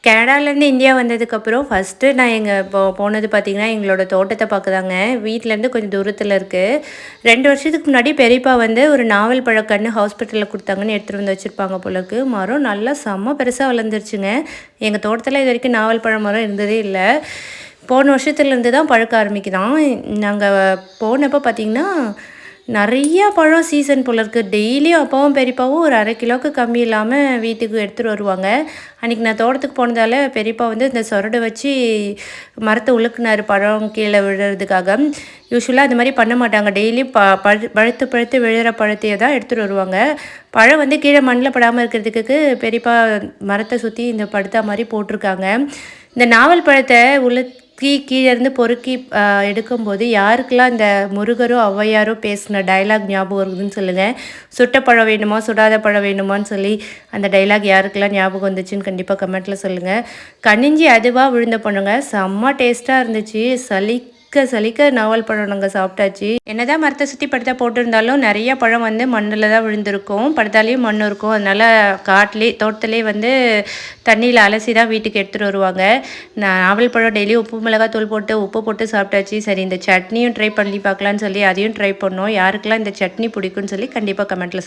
கனடாலேருந்து India வந்ததுக்கப்புறம் first நான் போனது பார்த்திங்கன்னா, எங்களோட தோட்டத்தை பார்க்க தாங்க. வீட்லேருந்து கொஞ்சம் தூரத்தில இருக்குது. 2 வருஷத்துக்கு முன்னாடி பெரியப்பா வந்து ஒரு நாவல் பழக்கன்று ஹாஸ்பிட்டலில் கொடுத்தாங்கன்னு எடுத்துகிட்டு வந்து வச்சுருப்பாங்க போலருக்கு. மரம் நல்லா செம்ம பெருசாக வளர்ந்துருச்சுங்க. எங்கள் தோட்டத்தில் இது வரைக்கும் நாவல் பழ மரம் இருந்ததே இல்ல. போன வருஷத்துலேருந்து தான் பழுக்க ஆரம்பிக்குதாம். நாங்க போனப்போ பார்த்திங்கன்னா, நெறையா பழம் சீசன் போல இருக்குது. டெய்லியும் அப்பாவும் பெரியப்பாவும் ஒரு 1/2 கிலோவுக்கு கம்மி இல்லாமல் வீட்டுக்கு எடுத்துகிட்டு வருவாங்க. அன்றைக்கி நான் தோட்டத்துக்கு போனதால் பெரியப்பா வந்து இந்த சொரடை வச்சு மரத்தை உலுக்குனாரு பழம் கீழே விழுறதுக்காக. யூஸ்வலாக அது மாதிரி பண்ண மாட்டாங்க. டெய்லியும் பழுத்து பழுத்து விழுற பழத்தையே தான் எடுத்துகிட்டு வருவாங்க. பழம் வந்து கீழே மண்ணில் படாமல் இருக்கிறதுக்கு பெரியப்பா மரத்தை சுற்றி இந்த படுத்தா மாதிரி போட்டிருக்காங்க. இந்த நாவல் பழத்தை கீழே இருந்து பொறுக்கி எடுக்கும்போது யாருக்கெல்லாம் இந்த முருகரோ ஔவையாரோ பேசின டைலாக் ஞாபகம் இருக்குதுன்னு சொல்லுங்கள். சுட்ட பழம் வேணுமா சுடாத பழம் வேணுமான்னு சொல்லி அந்த டைலாக் யாருக்கெல்லாம் ஞாபகம் வந்துச்சுன்னு கண்டிப்பாக கமெண்ட்டில் சொல்லுங்கள். கனிஞ்சி அதுவாக விழுந்த பொண்ணுங்க செம்ம டேஸ்ட்டாக இருந்துச்சு. சலிக்க நாவல் பழம் நாங்கள் சாப்பிட்டாச்சு. என்னதான் மரத்தை சுற்றி படுத்தா போட்டிருந்தாலும் நிறைய பழம் வந்து மண்ணில் தான் விழுந்திருக்கும். படுத்தாலேயும் மண் இருக்கும். அதனால் தோட்டத்திலே வந்து தண்ணியில் அலசி தான் வீட்டுக்கு எடுத்துகிட்டு வருவாங்க. நாவல் பழம் டெய்லியும் உப்பு மிளகாய் தூள் போட்டு உப்பு போட்டு சாப்பிட்டாச்சு. சரி இந்த சட்னியும் ட்ரை பண்ணி பார்க்கலான்னு சொல்லி அதையும் ட்ரை பண்ணோம். யாருக்கெல்லாம் இந்த சட்னி பிடிக்கும்னு சொல்லி கண்டிப்பாக கமெண்ட்டில்